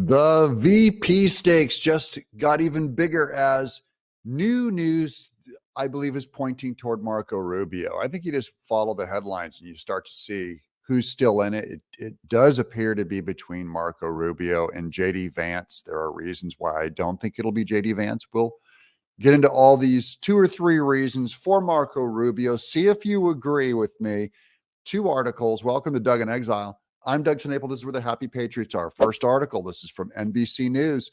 The VP stakes just got even bigger as new news, I believe, is pointing toward Marco Rubio. I think you just follow the headlines and you start to see who's still in it. It does appear to be between Marco Rubio and JD Vance. There are reasons why I don't think it'll be JD Vance. We'll get into all these 2 or 3 reasons for Marco Rubio. See if you agree with me. 2 articles. Welcome to Doug in Exile. I'm Doug Tenaple. This is where the happy patriots are. First article. This is from NBC News.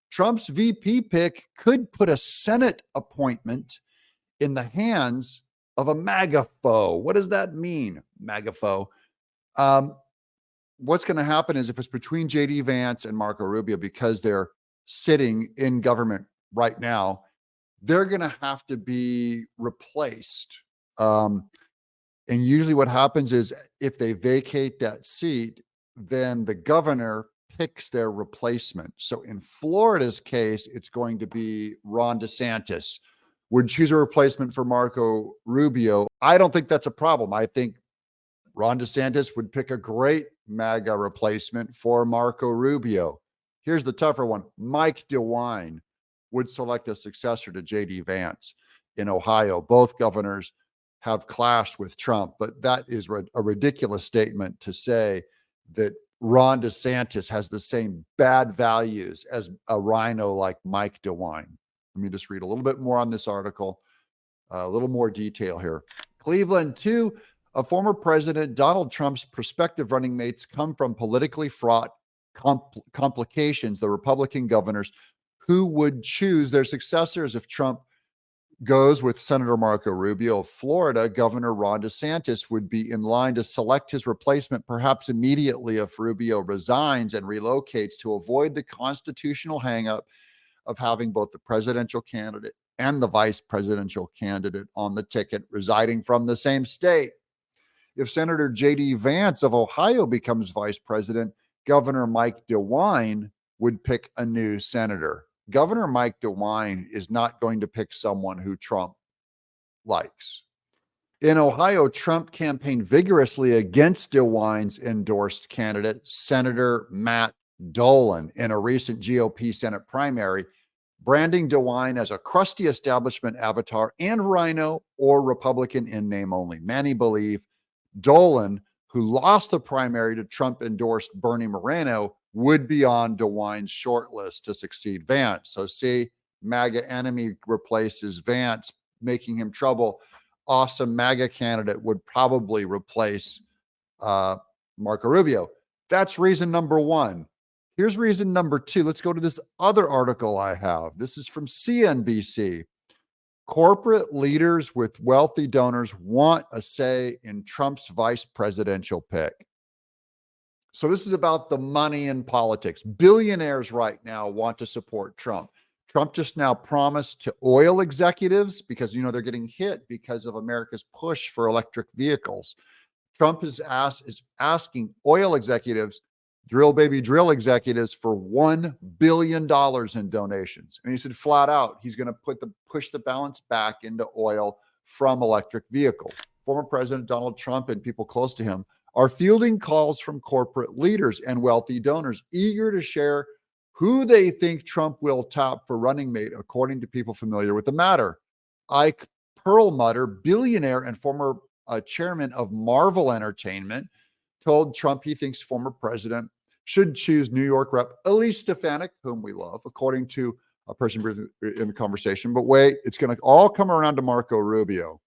Trump's VP pick could put a Senate appointment in the hands of a MAGA foe. What does that mean, MAGA foe? What's going to happen is if it's between JD Vance and Marco Rubio, because they're sitting in government right now, they're going to have to be replaced. And usually what happens is if they vacate that seat, then the governor picks their replacement. So in Florida's case, it's going to be Ron DeSantis would choose a replacement for Marco Rubio. I don't think that's a problem. I think Ron DeSantis would pick a great MAGA replacement for Marco Rubio. Here's the tougher one. Mike DeWine would select a successor to JD Vance in Ohio. Both governors have clashed with Trump, but that is a ridiculous statement to say that Ron DeSantis has the same bad values as a rhino like Mike DeWine. Let me just read a little bit more on this article, a little more detail here. Cleveland, 2, a former President Donald Trump's prospective running mates come from politically fraught complications. The Republican governors who would choose their successors if Trump goes with Senator Marco Rubio of Florida. Governor Ron DeSantis would be in line to select his replacement, perhaps immediately if Rubio resigns and relocates, to avoid the constitutional hangup of having both the presidential candidate and the vice presidential candidate on the ticket residing from the same state. If Senator JD Vance of Ohio becomes vice president, Governor Mike DeWine would pick a new senator. Governor Mike DeWine is not going to pick someone who Trump likes. In Ohio, Trump campaigned vigorously against DeWine's endorsed candidate, Senator Matt Dolan, in a recent GOP Senate primary, branding DeWine as a crusty establishment avatar and rhino or Republican in name only. Many believe Dolan, who lost the primary to Trump-endorsed Bernie Moreno, would be on DeWine's shortlist to succeed Vance. So see, MAGA enemy replaces Vance, making him trouble. Awesome MAGA candidate would probably replace Marco Rubio. That's reason number 1. Here's reason number 2. Let's go to this other article I have. This is from CNBC. Corporate leaders with wealthy donors want a say in Trump's vice presidential pick. So this is about the money in politics. Billionaires right now want to support Trump. Trump just now promised to oil executives, because they're getting hit because of America's push for electric vehicles. Trump is asking oil executives, drill baby drill executives, for $1 billion in donations. And he said flat out, he's going to push the balance back into oil from electric vehicles. Former President Donald Trump and people close to him are fielding calls from corporate leaders and wealthy donors eager to share who they think Trump will top for running mate, according to people familiar with the matter. Ike Perlmutter, billionaire and former chairman of Marvel Entertainment, told Trump he thinks former president should choose New York Rep. Elise Stefanik, whom we love, according to a person in the conversation. But wait, it's going to all come around to Marco Rubio.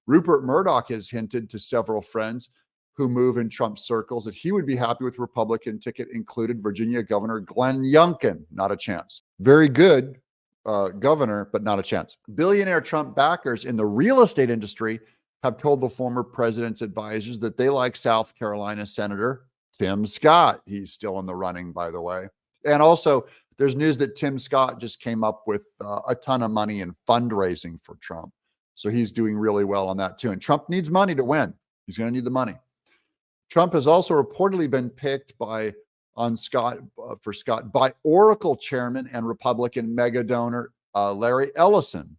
Rupert Murdoch has hinted to several friends who move in Trump circles that he would be happy with Republican ticket included Virginia Governor Glenn Youngkin. Not a chance. Very good governor, but not a chance. Billionaire Trump backers in the real estate industry have told the former president's advisors that they like South Carolina Senator Tim Scott. He's still in the running, by the way. And also, there's news that Tim Scott just came up with a ton of money in fundraising for Trump. So he's doing really well on that too. And Trump needs money to win. He's going to need the money. Trump has also reportedly been picked by Oracle chairman and Republican mega donor Larry Ellison,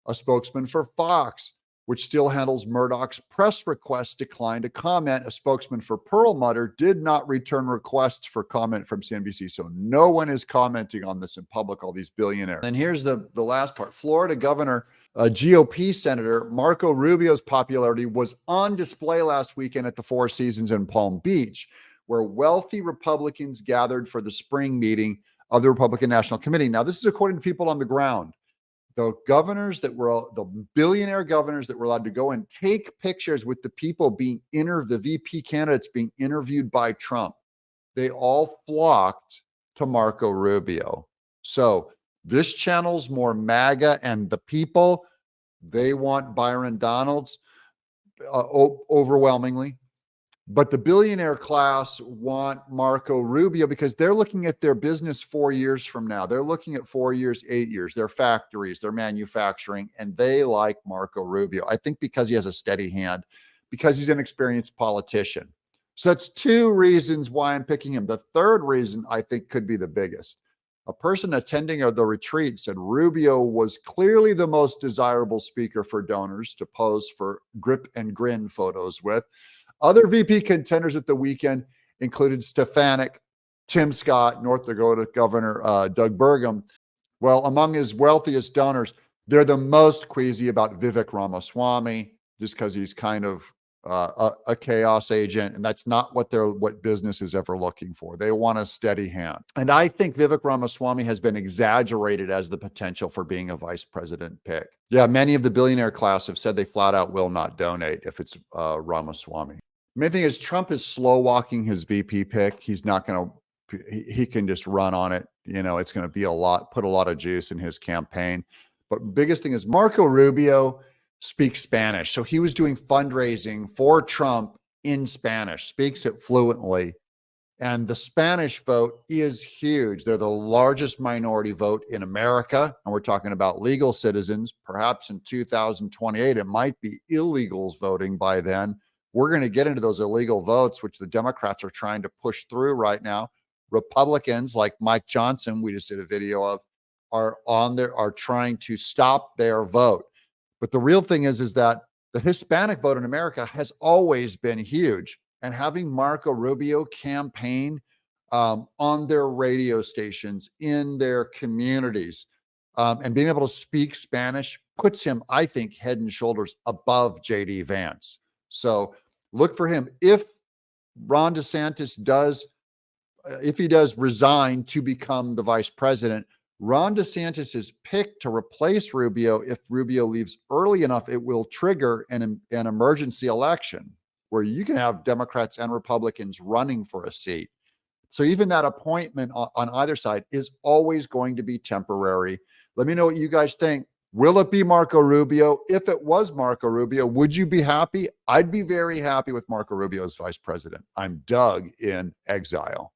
a spokesman for Fox. which still handles Murdoch's press requests, declined to comment. A spokesman for Perlmutter did not return requests for comment from CNBC. So no one is commenting on this in public, all these billionaires. And here's the last part. Florida Governor, GOP Senator Marco Rubio's popularity was on display last weekend at the Four Seasons in Palm Beach, where wealthy Republicans gathered for the spring meeting of the Republican National Committee. Now, this is according to people on the ground. The billionaire governors that were allowed to go and take pictures with the people being interviewed, the VP candidates being interviewed by Trump, they all flocked to Marco Rubio. So this channel's more MAGA, and the people, they want Byron Donalds overwhelmingly. But the billionaire class want Marco Rubio because they're looking at their business 4 years from now. They're looking at 4 years, 8 years, their factories, their manufacturing, and they like Marco Rubio. I think because he has a steady hand, because he's an experienced politician. So that's two reasons why I'm picking him. The third reason I think could be the biggest. A person attending the retreat said Rubio was clearly the most desirable speaker for donors to pose for grip and grin photos with. Other VP contenders at the weekend included Stefanik, Tim Scott, North Dakota Governor Doug Burgum. Well, among his wealthiest donors, they're the most queasy about Vivek Ramaswamy, just because he's kind of a chaos agent, and that's not what business is ever looking for. They want a steady hand. And I think Vivek Ramaswamy has been exaggerated as the potential for being a vice president pick. Yeah, many of the billionaire class have said they flat out will not donate if it's Ramaswamy. The main thing is Trump is slow walking his VP pick. He's not going to, he can just run on it. You know, it's going to be put a lot of juice in his campaign. But biggest thing is Marco Rubio speaks Spanish. So he was doing fundraising for Trump in Spanish, speaks it fluently. And the Spanish vote is huge. They're the largest minority vote in America. And we're talking about legal citizens. Perhaps in 2028, it might be illegals voting by then. We're going to get into those illegal votes, which the Democrats are trying to push through right now. Republicans like Mike Johnson, we just did a video of, are trying to stop their vote. But the real thing is that the Hispanic vote in America has always been huge. And having Marco Rubio campaign on their radio stations, in their communities, and being able to speak Spanish puts him, I think, head and shoulders above JD Vance. So look for him. If Ron DeSantis does resign to become the vice president, Ron DeSantis is picked to replace Rubio. If Rubio leaves early enough, it will trigger an emergency election where you can have Democrats and Republicans running for a seat. So even that appointment on either side is always going to be temporary. Let me know what you guys think. Will it be Marco Rubio? If it was Marco Rubio, would you be happy? I'd be very happy with Marco Rubio as vice president. I'm Doug in Exile.